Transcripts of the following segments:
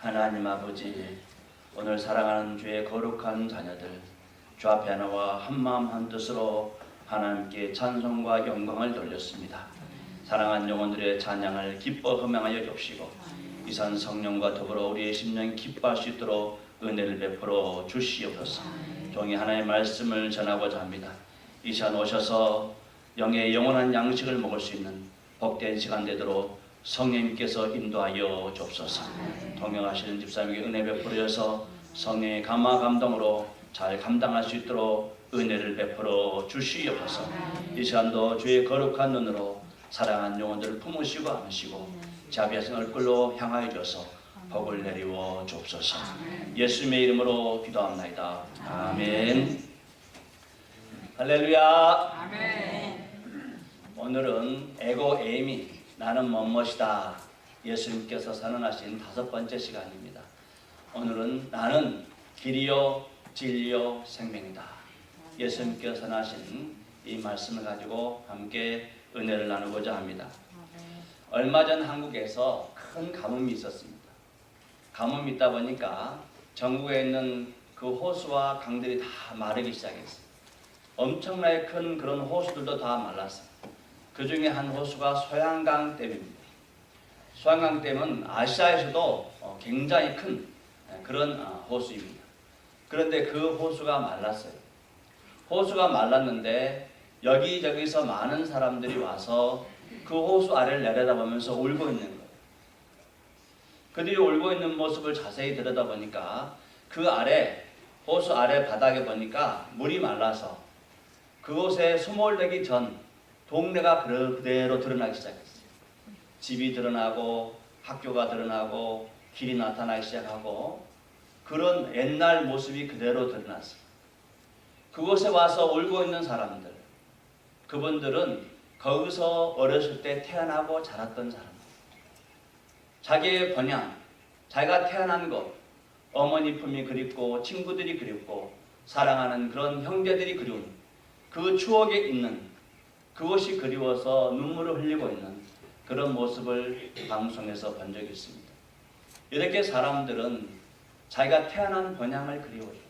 하나님 아버지, 오늘 사랑하는 주의 거룩한 자녀들 주 앞에 나와 한마음 한뜻으로 하나님께 찬송과 영광을 돌렸습니다. 사랑한 영혼들의 찬양을 기뻐 흠양하여 주시고 이산 성령과 더불어 우리의 심령 기뻐할 수 있도록 은혜를 베풀어 주시옵소서. 종이 하나님의 말씀을 전하고자 합니다. 이 시간 오셔서 영의 영원한 양식을 먹을 수 있는 복된 시간 되도록 성령님께서 인도하여 주옵소서. 동행하시는 집사님에게 은혜 베풀어서 성령의 감화 감동으로 잘 감당할 수 있도록 은혜를 베풀어 주시옵소서. 이 시간도 주의 거룩한 눈으로 사랑한 영혼들을 품으시고 안으시고 자비하신 얼굴로 향하여 주셔서 복을 내리워 주옵소서. 예수님의 이름으로 기도합나이다. 아멘. 할렐루야. 아멘. 오늘은 에고 에이미 나는 뭐뭇이다 예수님께서 선언하신 5번째 시간입니다. 오늘은 나는 길이요 진리요 생명이다. 예수님께서 선언하신 이 말씀을 가지고 함께 은혜를 나누고자 합니다. 얼마 전 한국에서 큰 가뭄이 있었습니다. 가뭄이 있다 보니까 전국에 있는 그 호수와 강들이 다 마르기 시작했어요. 엄청나게 큰 그런 호수들도 다 말랐어요. 그 중에 한 호수가 소양강댐입니다. 소양강댐은 아시아에서도 굉장히 큰 그런 호수입니다. 그런데 그 호수가 말랐어요. 호수가 말랐는데 여기저기서 많은 사람들이 와서 그 호수 아래를 내려다보면서 울고 있는 거예요. 그들이 울고 있는 모습을 자세히 들여다보니까 그 아래, 호수 아래 바닥에 보니까 물이 말라서 그곳에 수몰되기 전 동네가 그대로 드러나기 시작했어요. 집이 드러나고 학교가 드러나고 길이 나타나기 시작하고 그런 옛날 모습이 그대로 드러났어요. 그곳에 와서 울고 있는 사람들, 그분들은 거기서 어렸을 때 태어나고 자랐던 사람들, 자기의 번향, 자기가 태어난 곳, 어머니 품이 그립고 친구들이 그립고 사랑하는 그런 형제들이 그리운 그 추억에 있는 그것이 그리워서 눈물을 흘리고 있는 그런 모습을 방송에서 본 적이 있습니다. 이렇게 사람들은 자기가 태어난 번향을 그리워해요.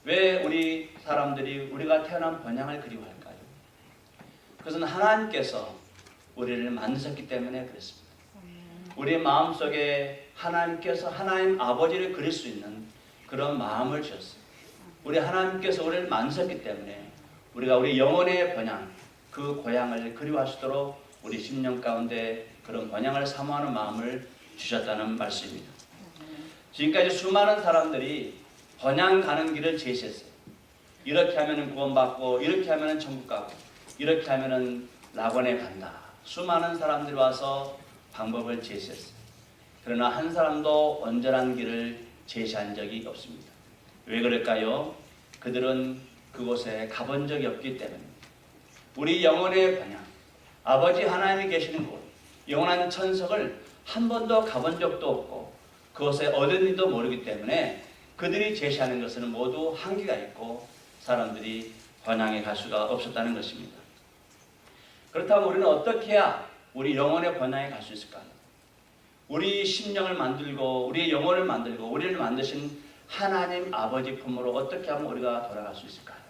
왜 우리 사람들이 우리가 태어난 번향을 그리워할까요? 그것은 하나님께서 우리를 만드셨기 때문에 그렇습니다. 우리 마음속에 하나님께서 하나님 아버지를 그릴 수 있는 그런 마음을 주셨어요. 우리 하나님께서 우리를 만드셨기 때문에 우리가 우리 영혼의 번향, 그 고향을 그리워하시도록 우리 심령 가운데 그런 번향을 사모하는 마음을 주셨다는 말씀입니다. 지금까지 수많은 사람들이 번향 가는 길을 제시했어요. 이렇게 하면은 구원받고, 이렇게 하면은 천국 가고, 이렇게 하면은 낙원에 간다. 수많은 사람들이 와서 방법을 제시했어요. 그러나 한 사람도 온전한 길을 제시한 적이 없습니다. 왜 그럴까요? 그들은 그곳에 가본 적이 없기 때문입니다. 우리 영혼의 번향, 아버지 하나님이 계시는 곳, 영원한 천석을 한 번도 가본 적도 없고 그곳에 어딘지도 모르기 때문에 그들이 제시하는 것은 모두 한계가 있고 사람들이 번향에 갈 수가 없었다는 것입니다. 그렇다면 우리는 어떻게 해야 우리 영혼의 번향에 갈 수 있을까요? 우리 심령을 만들고 우리의 영혼을 만들고 우리를 만드신 하나님 아버지 품으로 어떻게 하면 우리가 돌아갈 수 있을까요?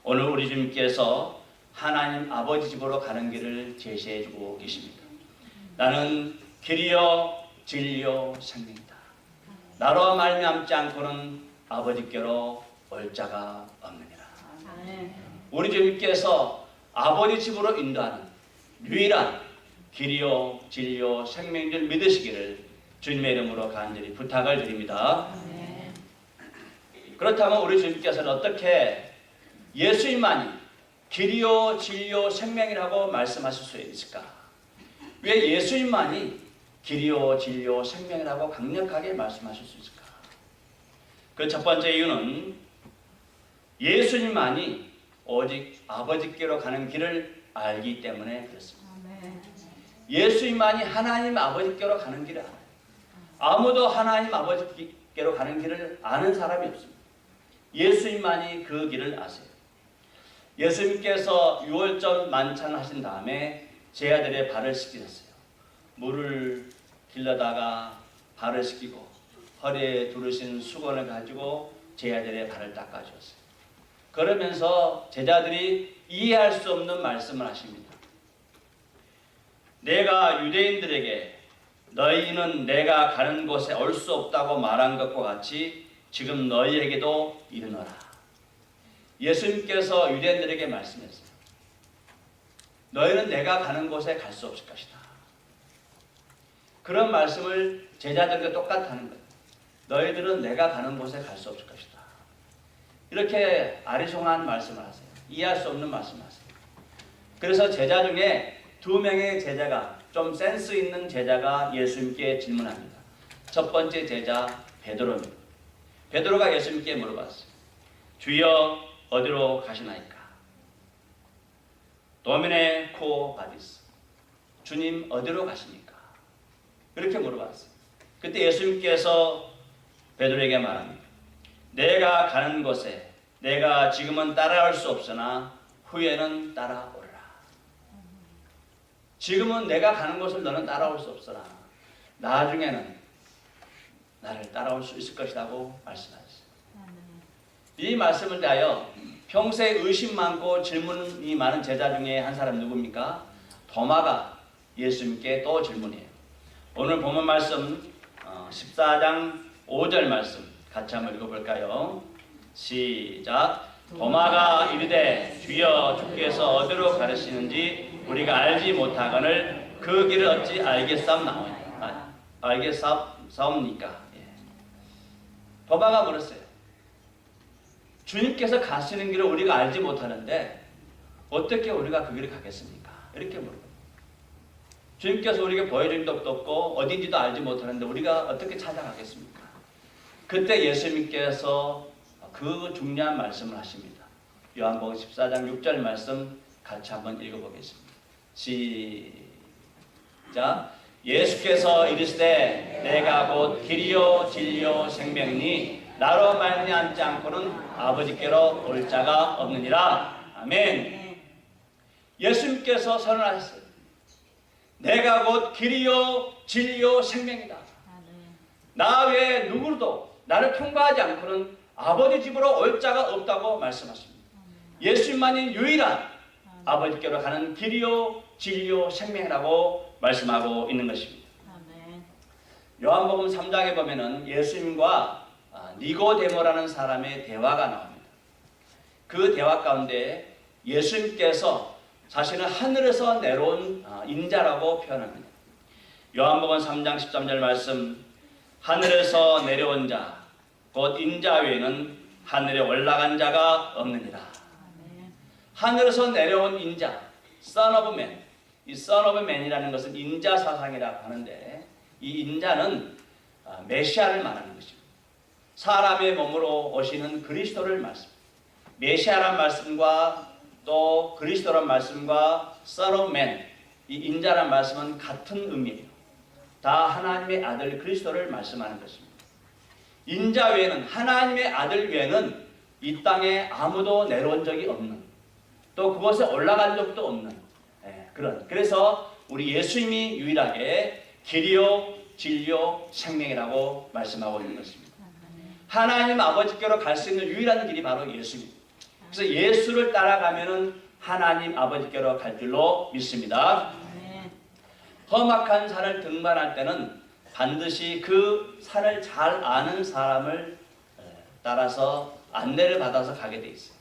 오늘 우리 주님께서 하나님 아버지 집으로 가는 길을 제시해 주고 계십니다. 나는 길이요 진리요 생명이다. 나로 말미암지 않고는 아버지께로 올 자가 없느니라. 우리 주님께서 아버지 집으로 인도하는 유일한 길이요 진리요 생명인 줄 믿으시기를 주님의 이름으로 간절히 부탁을 드립니다. 그렇다면 우리 주님께서는 어떻게 예수님만이 길이요 진리요 생명이라고 말씀하실 수 있을까? 왜 예수님만이 길이요 진리요 생명이라고 강력하게 말씀하실 수 있을까? 그 첫 번째 이유는 예수님만이 오직 아버지께로 가는 길을 알기 때문에 그렇습니다. 예수님만이 하나님 아버지께로 가는 길을 알아요. 아무도 하나님 아버지께로 가는 길을 아는 사람이 없습니다. 예수님만이 그 길을 아세요. 예수님께서 유월절 만찬을 하신 다음에 제자들의 발을 씻기셨어요. 물을 길러다가 발을 씻기고 허리에 두르신 수건을 가지고 제자들의 발을 닦아주었어요. 그러면서 제자들이 이해할 수 없는 말씀을 하십니다. 내가 유대인들에게 너희는 내가 가는 곳에 올 수 없다고 말한 것과 같이 지금 너희에게도 이르노라. 예수님께서 유대인들에게 말씀했어요. 너희는 내가 가는 곳에 갈 수 없을 것이다. 그런 말씀을 제자들과 똑같다는 거예요. 너희들은 내가 가는 곳에 갈 수 없을 것이다. 이렇게 아리송한 말씀을 하세요. 이해할 수 없는 말씀을 하세요. 그래서 제자 중에 2명의 제자가, 좀 센스 있는 제자가 예수님께 질문합니다. 첫 번째 제자 베드로입니다. 베드로가 예수님께 물어봤어요. 주여 어디로 가시나이까? 도미네 쿠오 바디스. 주님 어디로 가십니까? 이렇게 물어봤어요. 그때 예수님께서 베드로에게 말합니다. 내가 가는 곳에 내가 지금은 따라올 수 없으나 후에는 따라오리라. 지금은 내가 가는 곳을 너는 따라올 수 없으나 나중에는 나를 따라올 수 있을 것이라고 말씀하셨어요. 이 말씀을 대하여 평소에 의심 많고 질문이 많은 제자 중에 한 사람 누굽니까? 도마가 예수님께 또 질문해요. 오늘 본문 말씀 14장 5절 말씀 같이 한번 읽어볼까요? 시작. 도마가 이르되 주여 주께서 어디로 가르시는지 우리가 알지 못하거늘 그 길을 어찌 알겠사옵니까? 도마가 물었어요. 주님께서 가시는 길을 우리가 알지 못하는데 어떻게 우리가 그 길을 가겠습니까? 이렇게 물어요. 주님께서 우리에게 보여준 적도 없고 어딘지도 알지 못하는데 우리가 어떻게 찾아가겠습니까? 그때 예수님께서 그 중요한 말씀을 하십니다. 요한복음 14장 6절 말씀 같이 한번 읽어보겠습니다. 시작. 예수께서 이르시되 내가 곧 길이요 진리요 생명이니 나로 말미암지 않고는 아버지께로 올 자가 없느니라. 아멘. 예수님께서 선언하셨어요. 내가 곧 길이요 진리요 생명이다. 나 외에 누구도 나를 통과하지 않고는 아버지 집으로 올 자가 없다고 말씀하십니다. 예수님만이 유일한 아버지께로 가는 길이요 진리요 생명이라고 말씀하고 있는 것입니다. 요한복음 3장에 보면은 예수님과 니고데모라는 사람의 대화가 나옵니다. 그 대화 가운데 예수님께서 자신을 하늘에서 내려온 인자라고 표현합니다. 요한복음 3장 13절 말씀, 하늘에서 내려온 자 곧 인자 외에는 하늘에 올라간 자가 없느니라. 하늘에서 내려온 인자, Son of Man. 이 Son of Man이라는 것은 인자 사상이라고 하는데 이 인자는 메시아를 말하는 것입니다. 사람의 몸으로 오시는 그리스도를 말씀합니다. 메시아란 말씀과 또 그리스도란 말씀과 Son of Man, 이 인자란 말씀은 같은 의미예요. 다 하나님의 아들 그리스도를 말씀하는 것입니다. 인자 외에는, 하나님의 아들 외에는 이 땅에 아무도 내려온 적이 없는, 또 그곳에 올라간 적도 없는 그래서 우리 예수님이 유일하게 길이요 진리요 생명이라고 말씀하고 있는 것입니다. 하나님 아버지께로 갈 수 있는 유일한 길이 바로 예수입니다. 그래서 예수를 따라가면은 하나님 아버지께로 갈 줄로 믿습니다. 험악한 산을 등반할 때는 반드시 그 산을 잘 아는 사람을 따라서 안내를 받아서 가게 돼 있어요.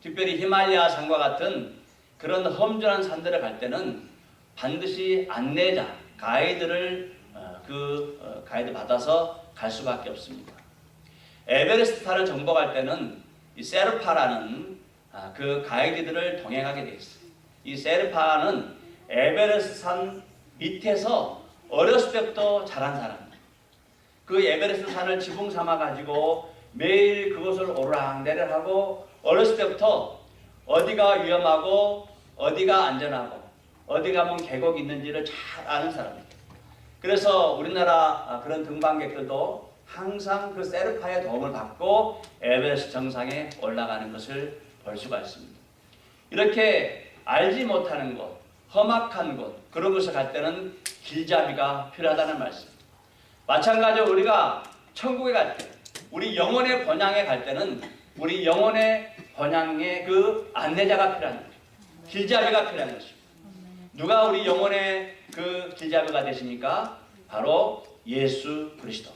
특별히 히말라야 산과 같은 그런 험준한 산들을 갈 때는 반드시 안내자, 가이드를 가이드 받아서 갈 수밖에 없습니다. 에베레스트산을 정복할 때는 이 세르파라는 그 가이드들을 동행하게 돼 있어요. 이 세르파는 에베레스트 산 밑에서 어렸을 때부터 자란 사람입니다. 그 에베레스트 산을 지붕 삼아 가지고 매일 그것을 오르락내리락 하고 어렸을 때부터 어디가 위험하고 어디가 안전하고 어디 가면 계곡이 있는지를 잘 아는 사람입니다. 그래서 우리나라 그런 등반객들도 항상 그 세르파의 도움을 받고 에베레스트 정상에 올라가는 것을 볼 수가 있습니다. 이렇게 알지 못하는 곳, 험악한 곳, 그런 곳에 갈 때는 길잡이가 필요하다는 말씀. 마찬가지로 우리가 천국에 갈 때, 우리 영혼의 번향에 갈 때는 우리 영혼의 번향의 그 안내자가 필요한 거죠. 길잡이가 필요한 것입니다. 누가 우리 영혼의 그 길잡이가 되십니까? 바로 예수 그리스도.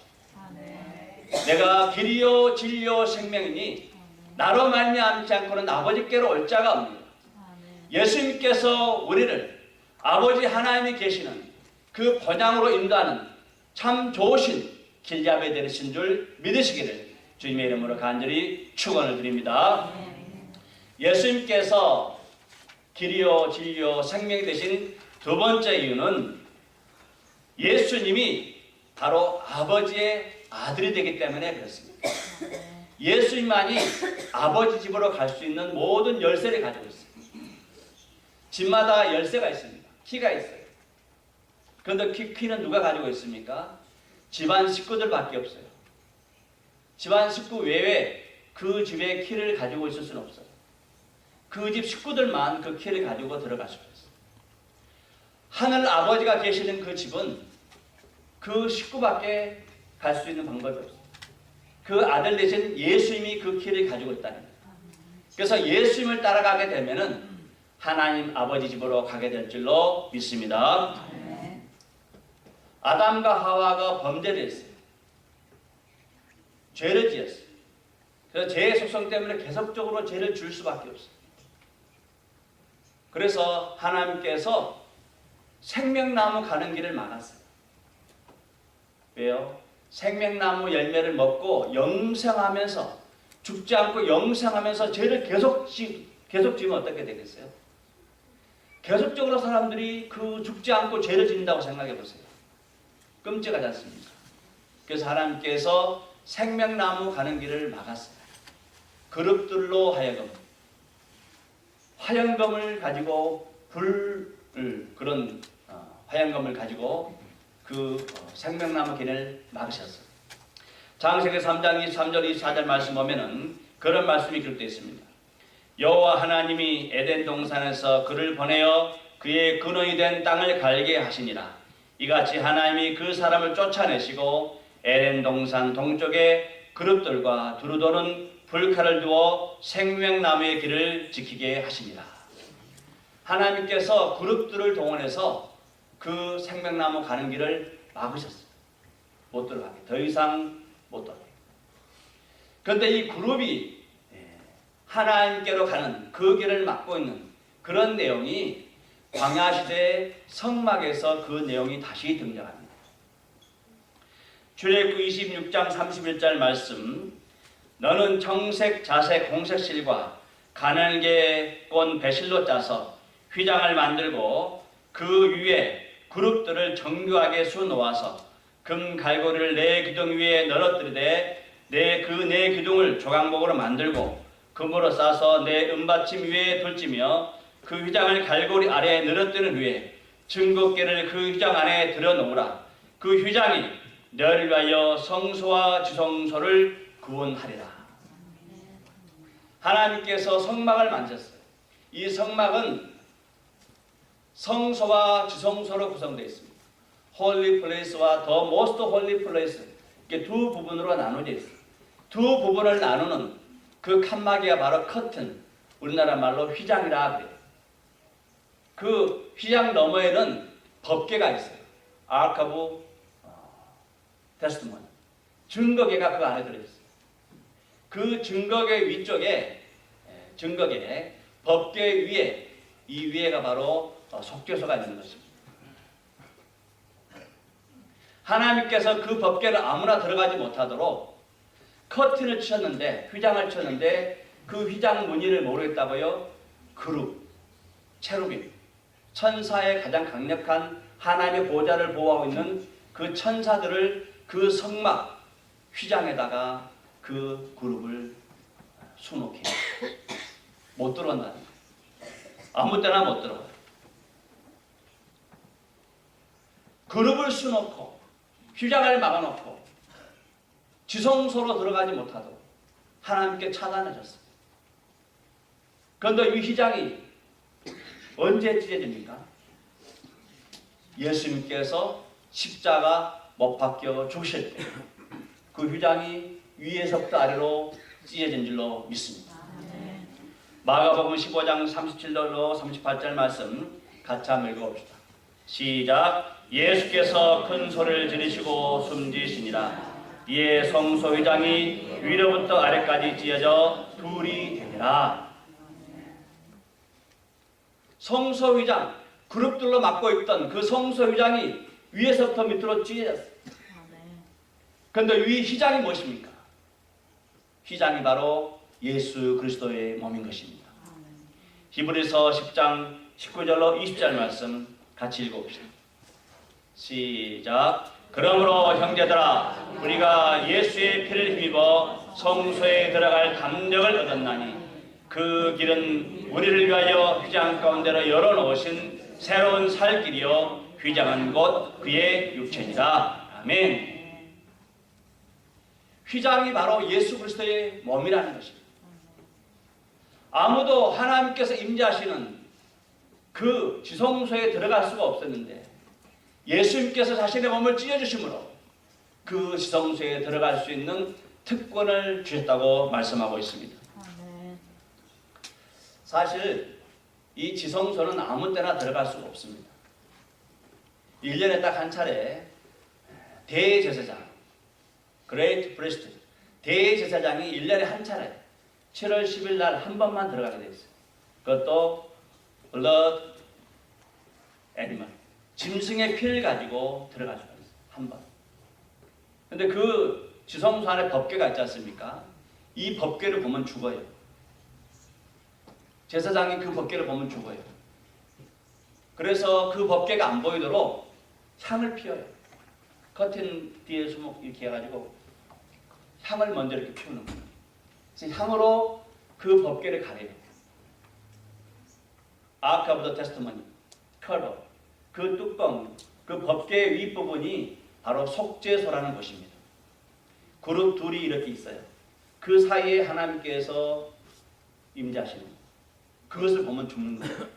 내가 길이요 진리요 생명이니 나로 말미암지 않고는 아버지께로 올 자가 없느니라. 예수님께서 우리를 아버지 하나님이 계시는 그 번향으로 인도하는 참 좋으신 길잡이 되신 줄 믿으시기를 주님의 이름으로 간절히 축원을 드립니다. 예수님께서 길이요 진리요 생명이 되신 두 번째 이유는 예수님이 바로 아버지의 아들이 되기 때문에 그렇습니다. 예수님만이 아버지 집으로 갈 수 있는 모든 열쇠를 가지고 있습니다. 집마다 열쇠가 있습니다. 키가 있어요. 그런데 키는 누가 가지고 있습니까? 집안 식구들밖에 없어요. 집안 식구 외에 그 집의 키를 가지고 있을 수는 없어요. 그 집 식구들만 그 키를 가지고 들어갈 수가 있어요. 하늘 아버지가 계시는 그 집은 그 식구밖에 갈 수 있는 방법이 없어요. 그 아들 대신 예수님이 그 키를 가지고 있다는 거예요. 그래서 예수님을 따라가게 되면은 하나님 아버지 집으로 가게 될 줄로 믿습니다. 아담과 하와가 범죄를 했어요. 죄를 지었어요. 그래서 죄의 속성 때문에 계속적으로 죄를 줄 수밖에 없어요. 그래서 하나님께서 생명나무 가는 길을 막았어요. 왜요? 생명나무 열매를 먹고 영생하면서 죽지 않고 영생하면서 죄를 계속 지으면 어떻게 되겠어요? 계속적으로 사람들이 그 죽지 않고 죄를 짓는다고 생각해 보세요. 끔찍하지 않습니까? 그래서 하나님께서 생명나무 가는 길을 막았어요. 그룹들로 하여금 화염검을 가지고 그런 화염검을 가지고 그 생명나무 길을 막으셨어요. 창세기 3장 23절 24절 말씀 보면은 그런 말씀이 기록되어 있습니다. 여호와 하나님이 에덴 동산에서 그를 보내어 그의 근원이 된 땅을 갈게 하시니라. 이같이 하나님이 그 사람을 쫓아내시고 에덴 동산 동쪽에 그룹들과 두루 도는 불칼을 두어 생명나무의 길을 지키게 하시니라. 하나님께서 그룹들을 동원해서 그 생명나무 가는 길을 막으셨어요. 못 들어가게. 더 이상 못 들어가게. 그런데 이 그룹이 하나님께로 가는 그 길을 막고 있는 그런 내용이 광야시대 성막에서 그 내용이 다시 등장합니다. 출애굽기 26장 31절 말씀. 너는 청색, 자색, 홍색 실과 가늘게 꼰 배실로 짜서 휘장을 만들고 그 위에 그룹들을 정교하게 수놓아서 금 갈고리를 네 기둥 위에 널어뜨리되 네 기둥을 조각목으로 만들고 금으로 싸서 내 은받침 위에 둘지며 그 휘장을 갈고리 아래에 늘어뜨린 후에 증거궤를 그 휘장 안에 들여놓으라. 그 휘장이 너를 위하여 성소와 지성소를 구원하리라. 하나님께서 성막을 만졌어요. 이 성막은 성소와 지성소로 구성되어 있습니다. 홀리 플레이스와 더 모스트 홀리 플레이스, 이렇게 두 부분으로 나눠져 있어요. 두 부분을 나누는 그 칸막이가 바로 커튼, 우리나라 말로 휘장이라 그래요. 그 휘장 너머에는 법궤가 있어요. 아크 오브 테스티머니, 증거궤가 그 안에 들어있어요. 그 증거궤 위쪽에 증거궤 법궤 위에, 이 위에가 바로 속죄소가 있는 것입니다. 하나님께서 그 법궤를 아무나 들어가지 못하도록 커튼을 쳤는데, 휘장을 쳤는데 그 휘장 무늬를 모르겠다고요? 그룹, 체루빔, 천사의 가장 강력한 하나님의 보좌를 보호하고 있는 그 천사들을 그 성막 휘장에다가 그 그룹을 수놓게 못 들어간다는 거예요. 아무 때나 못 들어가요. 그룹을 수놓고 휘장을 막아놓고 지성소로 들어가지 못하도록 하나님께 차단하셨습니다. 그런데 이 휘장이 언제 찢어집니까? 예수님께서 십자가 못 박혀 죽으실 때 그 휘장이 위에서부터 아래로 찢어진 줄로 믿습니다. 마가복음 15장 37절로 38절 말씀 같이 한번 읽어봅시다. 시작. 예수께서 큰 소리를 지르시고 숨지시니라. 이에 성소 휘장이 위로부터 아래까지 찢어져 둘이 되니라. 성소 휘장, 그룹들로 막고 있던 그 성소 휘장이 위에서부터 밑으로 찢어졌어요. 그런데 이 휘장이 무엇입니까? 휘장이 바로 예수 그리스도의 몸인 것입니다. 히브리서 10장 19절로 20절 말씀 같이 읽어봅시다. 시작. 그러므로 형제들아, 우리가 예수의 피를 힘입어 성소에 들어갈 담력을 얻었나니 그 길은 우리를 위하여 휘장 가운데로 열어놓으신 새로운 살 길이요 휘장은 곧 그의 육체니라. 아멘. 휘장이 바로 예수 그리스도의 몸이라는 것입니다. 아무도 하나님께서 임재하시는 그 지성소에 들어갈 수가 없었는데 예수님께서 자신의 몸을 찢어주심으로 그 지성소에 들어갈 수 있는 특권을 주셨다고 말씀하고 있습니다. 사실 이 지성소는 아무 때나 들어갈 수가 없습니다. 1년에 딱 한 차례 대제사장, 그레이트 프리스트, 대제사장이 1년에 한 차례 7월 10일 날 한 번만 들어가게 돼 있어요. 그것도 blood animal, 짐승의 피를 가지고 들어갈 수가 있어요. 한 번. 근데 그 지성소 안에 법궤가 있지 않습니까? 이 법궤를 보면 죽어요. 제사장이 그 법궤를 보면 죽어요. 그래서 그 법궤가 안 보이도록 향을 피워요. 커튼 뒤에 수목 이렇게 해가지고 향을 먼저 이렇게 피우는 거예요. 그래서 향으로 그 법궤를 가려요. 아크 오브 더 테스트머니 커버, 그 뚜껑, 그 법궤 윗부분이 바로 속죄소라는 곳입니다. 그룹 둘이 이렇게 있어요. 그 사이에 하나님께서 임재하시는 거예요. 그것을 보면 죽는 거예요.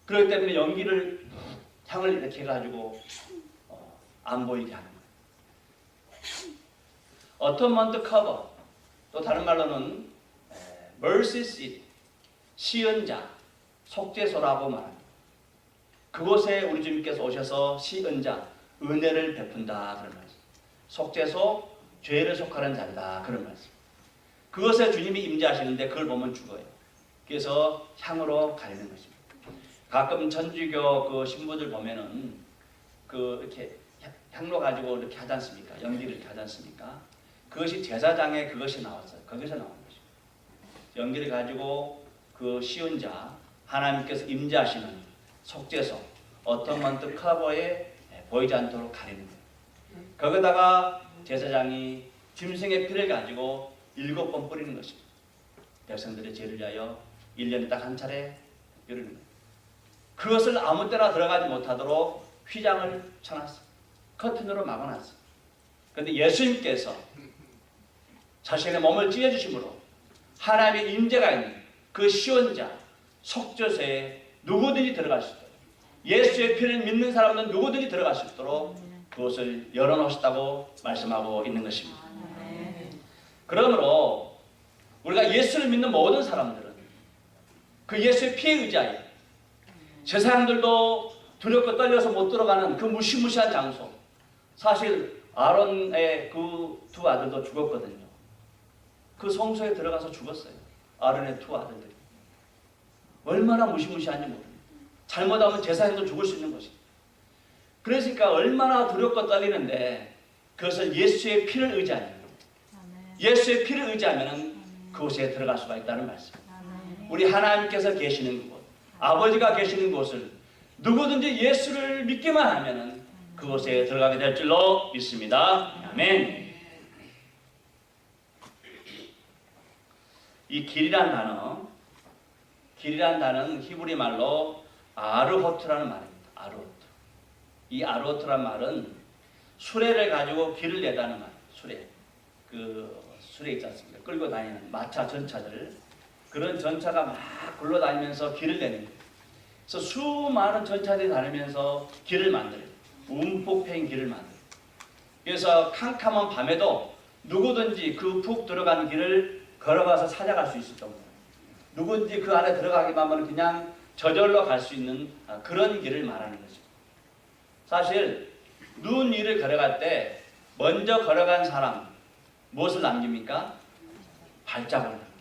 그렇기 때문에 연기를 향을 이렇게 해가지고 안 보이게 하는 거예요. 어토먼트 커버, 또 다른 말로는 mercy seat, 시은자, 속죄소라고 말합니다. 그곳에 우리 주님께서 오셔서 시은자, 은혜를 베푼다 그런 말씀. 속죄소, 죄를 속하는 자리다 그런 말씀. 그것에 주님이 임재하시는데 그걸 보면 죽어요. 그래서 향으로 가리는 것입니다. 가끔 천주교 그 신부들 보면은 그 이렇게 향로 가지고 이렇게 하지 않습니까? 연기를 이렇게 하지 않습니까? 그것이 제사장에 그것이 나왔어요. 거기서 나온 것입니다. 연기를 가지고 그 시은자, 하나님께서 임재하시는 속죄소, 어토먼트 커버에 보이지 않도록 가리는 거예요. 거기다가 제사장이 짐승의 피를 가지고 7번 뿌리는 것입니다. 백성들의 죄를 위하여 1년에 딱 한 차례 이러는 거예요. 그것을 아무 때나 들어가지 못하도록 휘장을 쳐놨어요. 커튼으로 막아놨어요. 그런데 예수님께서 자신의 몸을 찢어주심으로 하나님의 임재가 있는 그 시원자, 속죄소에 누구든지 들어갈 수 있도록, 예수의 피를 믿는 사람은 누구든지 들어갈 수 있도록 그것을 열어놓으셨다고 말씀하고 있는 것입니다. 그러므로 우리가 예수를 믿는 모든 사람들은 그 예수의 피에 의지하여 제사장들도 두렵고 떨려서 못 들어가는 그 무시무시한 장소, 사실 아론의 그 두 아들도 죽었거든요. 그 성소에 들어가서 죽었어요. 아론의 두 아들들이. 얼마나 무시무시한지 모릅니다. 잘못하면 제사장도 죽을 수 있는 것입니다. 그러니까 얼마나 두렵고 떨리는데 그것을 예수의 피를 의지하는 거예요. 예수의 피를 의지하면 그곳에 들어갈 수가 있다는 말씀. 우리 하나님께서 계시는 곳, 아버지가 계시는 곳을 누구든지 예수를 믿기만 하면 그곳에 들어가게 될 줄로 믿습니다. 아멘. 이 길이란 단어, 길이란 단어는 히브리 말로 아르호트라는 말입니다. 아르호트. 이 아르호트란 말은 수레를 가지고 길을 내다는 말이에요. 수레. 그 수레 있지 않습니까? 끌고 다니는 마차 전차들. 그런 전차가 막 굴러다니면서 길을 내는 거예요. 그래서 수많은 전차들이 다니면서 길을 만들어요. 움푹 패인 길을 만들어요. 그래서 캄캄한 밤에도 누구든지 그 푹 들어간 길을 걸어가서 찾아갈 수 있을 정도. 누구든지 그 안에 들어가기만 하면 그냥 저절로 갈 수 있는 그런 길을 말하는 거죠. 사실 눈 위를 걸어갈 때 먼저 걸어간 사람 무엇을 남깁니까? 발자국을 남깁니다.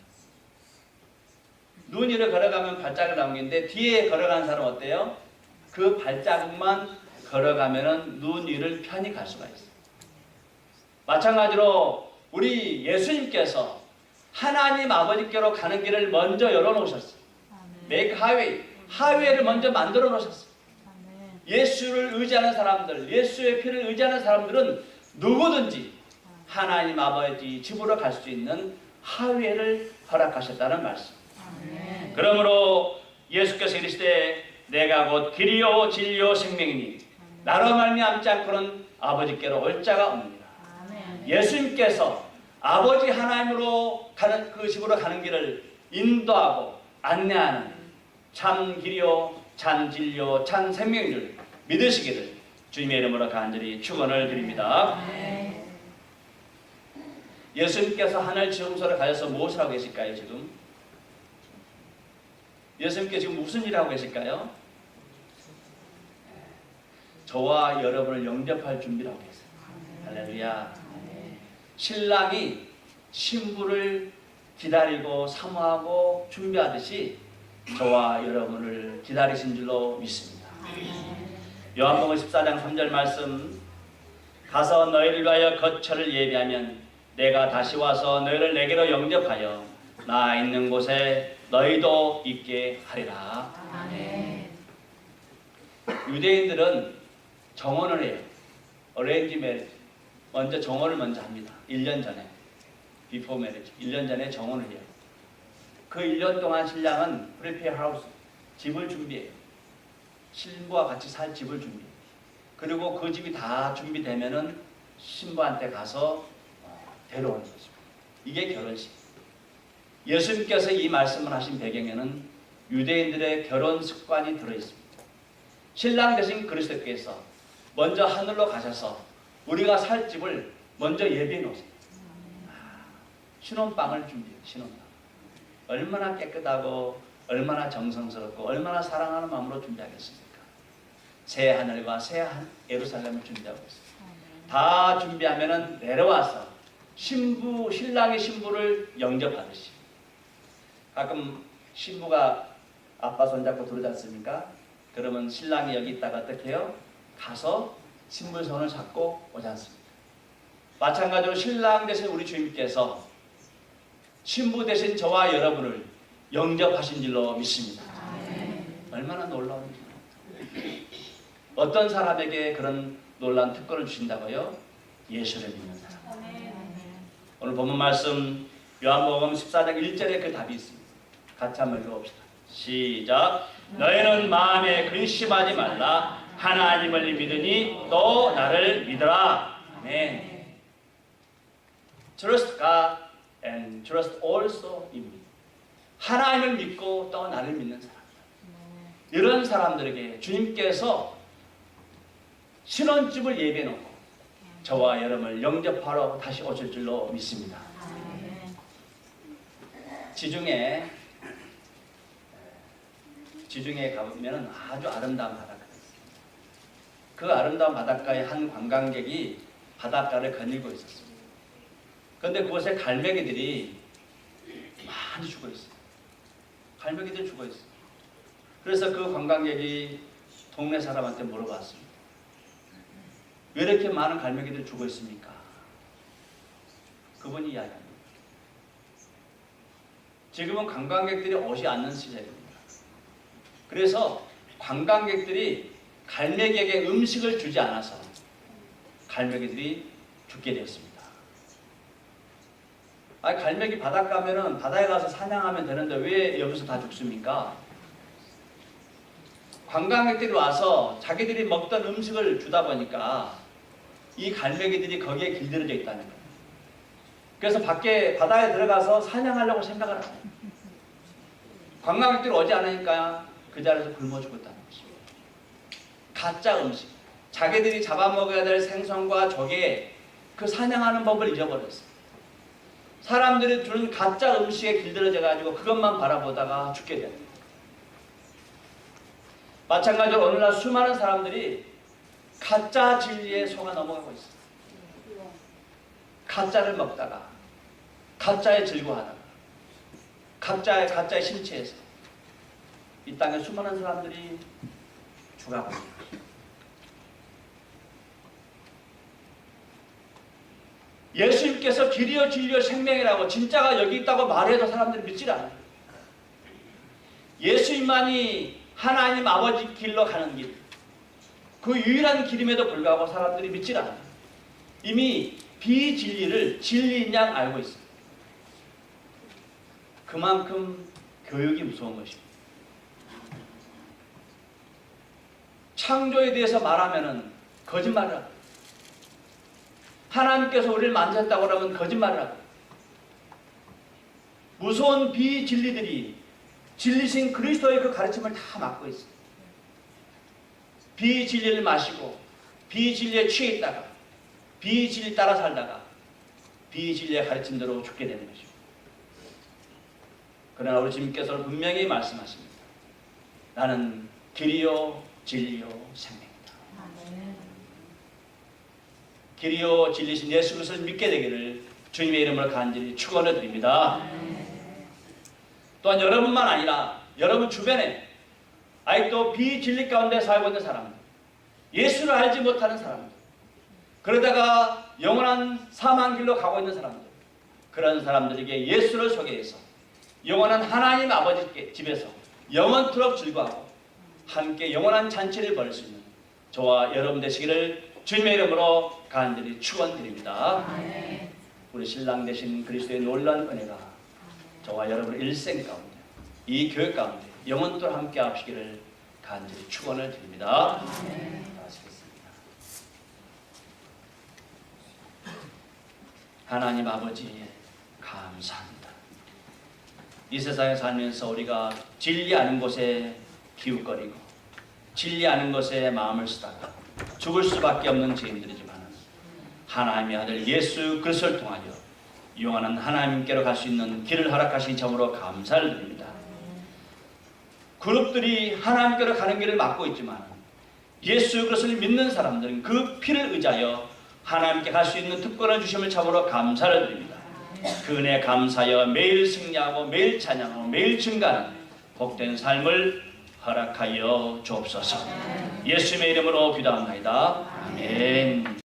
눈 위를 걸어가면 발자국을 남기는데 뒤에 걸어간 사람 어때요? 그 발자국만 걸어가면은 눈 위를 편히 갈 수가 있어요. 마찬가지로 우리 예수님께서 하나님 아버지께로 가는 길을 먼저 열어놓으셨어요. Make highway. 하이웨이를 먼저 만들어 놓으셨어요. 예수를 의지하는 사람들, 예수의 피를 의지하는 사람들은 누구든지 하나님 아버지 집으로 갈 수 있는 하이웨이를 허락하셨다는 말씀. 그러므로 예수께서 이르시되 내가 곧 길이요 진리요 생명이니 나로 말미암지 않고는 아버지께로 올 자가 없느니라. 예수님께서 아버지 하나님으로 가는 그 집으로 가는 길을 인도하고 안내하는 참 길이요 참 진리요 참 생명인 줄 믿으시기를 주님의 이름으로 간절히 축원을 드립니다. 예수님께서 하늘 지성소를 가셔서 무엇을 하고 계실까요? 지금 예수님께 지금 무슨 일을 하고 계실까요? 저와 여러분을 영접할 준비를 하고 계세요. 할렐루야. 신랑이 신부를 기다리고 사모하고 준비하듯이 저와 여러분을 기다리신 줄로 믿습니다. 요한복음 14장 3절 말씀, 가서 너희를 위하여 거처를 예비하면 내가 다시 와서 너희를 내게로 영접하여 나 있는 곳에 너희도 있게 하리라. 유대인들은 정혼을 해요. 어레인지 메리지. 먼저 정혼을 먼저 합니다. 1년 전에. 비포 메리지. 1년 전에 정혼을 해요. 그 1년 동안 신랑은 프리페어 하우스, 집을 준비해요. 신부와 같이 살 집을 준비해요. 그리고 그 집이 다 준비되면은 신부한테 가서 데려오는 거죠. 이게 결혼식. 예수님께서 이 말씀을 하신 배경에는 유대인들의 결혼 습관이 들어있습니다. 신랑 되신 그리스도께서 먼저 하늘로 가셔서 우리가 살 집을 먼저 예비해 놓으세요. 신혼방을 준비해요. 신혼방. 얼마나 깨끗하고 얼마나 정성스럽고 얼마나 사랑하는 마음으로 준비하겠습니까? 새 하늘과 새 예루살렘을 준비하고 있어요. 다 준비하면은 내려와서 신랑이 신부를 영접하듯이. 가끔 신부가 아빠 손잡고 들어오지 않습니까? 그러면 신랑이 여기 있다가 어떻게 해요? 가서 신부의 손을 잡고 오지 않습니까? 마찬가지로 신랑 되신 우리 주님께서 신부 되신 저와 여러분을 영접하신 줄로 믿습니다. 얼마나 놀라운지. 어떤 사람에게 그런 놀라운 특권을 주신다고요? 예수를 믿는 사람. 오늘 본문 말씀 요한복음 14장 1절에 그 답이 있습니다. 같이 한번 읽어봅시다. 시작. 너희는 마음에 근심하지 말라. 하나님을 믿으니 또 나를 믿으라. 아멘. Trust God and trust also in me. 하나님을 믿고 또 나를 믿는 사람들. 이런 사람들에게 주님께서 신혼집을 예비해 놓고 저와 여러분을 영접하러 다시 오실 줄로 믿습니다. 지중해 가보면 아주 아름다운 바닷가가 있습니다. 그 아름다운 바닷가에 한 관광객이 바닷가를 거닐고 있었습니다. 그런데 그곳에 갈매기들이 많이 죽어 있어요. 갈매기들이 죽어 있어요. 그래서 그 관광객이 동네 사람한테 물어봤습니다. 왜 이렇게 많은 갈매기들이 죽어 있습니까? 그분이 이야기합니다. 지금은 관광객들이 오지 않는 시절입니다. 그래서 관광객들이 갈매기에게 음식을 주지 않아서 갈매기들이 죽게 되었습니다. 아니, 갈매기 바닷 가면은 바다에 가서 사냥하면 되는데 왜 여기서 다 죽습니까? 관광객들이 와서 자기들이 먹던 음식을 주다 보니까 이 갈매기들이 거기에 길들여져 있다는 거예요. 그래서 밖에 바다에 들어가서 사냥하려고 생각을 안 해요. 관광객들이 오지 않으니까 그 자리에서 굶어 죽었다는 것입니다. 가짜 음식. 자기들이 잡아먹어야 될 생선과 조개 그 사냥하는 법을 잊어버렸어요. 사람들이 주는 가짜 음식에 길들여져 가지고 그것만 바라보다가 죽게 됩니다. 마찬가지로 오늘날 수많은 사람들이 가짜 진리에 속아 넘어가고 있어요. 가짜를 먹다가, 가짜에 즐거워하다가, 가짜의 심취에서 이 땅에 수많은 사람들이 죽어가고 있습니다. 예수님께서 길이요 진리요 생명이라고 진짜가 여기 있다고 말해도 사람들이 믿질 않아요. 예수님만이 하나님 아버지 길로 가는 길, 그 유일한 길임에도 불구하고 사람들이 믿질 않아요. 이미 비진리를 진리인 양 알고 있어요. 그만큼 교육이 무서운 것입니다. 창조에 대해서 말하면은 거짓말을 하고, 하나님께서 우리를 만졌다고 하면 거짓말을 하고, 무서운 비진리들이 진리신 그리스도의 그 가르침을 다 막고 있어요. 비진리를 마시고 비진리에 취해 있다가 비진리 따라 살다가 비진리의 가르침대로 죽게 되는 것입니다. 그러나 우리 주님께서는 분명히 말씀하십니다. 나는 길이요 진리요 생명이다. 길이요 진리신 예수 그리스도를 믿게 되기를 주님의 이름으로 간절히 축원을 드립니다. 또한 여러분만 아니라 여러분 주변에 아직도 비진리 가운데 살고 있는 사람들, 예수를 알지 못하는 사람들, 그러다가 영원한 사망길로 가고 있는 사람들, 그런 사람들에게 예수를 소개해서 영원한 하나님 아버지께 집에서 영원토록 즐거워하고 함께 영원한 잔치를 벌일 수 있는 저와 여러분 되시기를 주님의 이름으로 간절히 축원드립니다. 우리 신랑 되신 그리스도의 놀라운 은혜가 저와 여러분의 일생 가운데, 이 교회 가운데 영원토록 함께 하시기를 간절히 축원을 드립니다. 하시겠습니다. 하나님 아버지 감사합니다. 이 세상에 살면서 우리가 진리 아는 곳에 기웃거리고 진리 아는 것에 마음을 쓰다가 죽을 수밖에 없는 죄인들이지만 하나님의 아들 예수 그리스도를 통하여 영원한 하나님께로 갈 수 있는 길을 허락하신 점으로 감사를 드립니다. 그룹들이 하나님께로 가는 길을 막고 있지만 예수 그리스도를 믿는 사람들은 그 피를 의지하여 하나님께 갈 수 있는 특권을 주심을 참으로 감사를 드립니다. 그 은혜 감사하여 매일 승리하고 매일 찬양하고 매일 증가하는 복된 삶을 허락하여 주옵소서. 예수님의 이름으로 기도합니다. 아멘.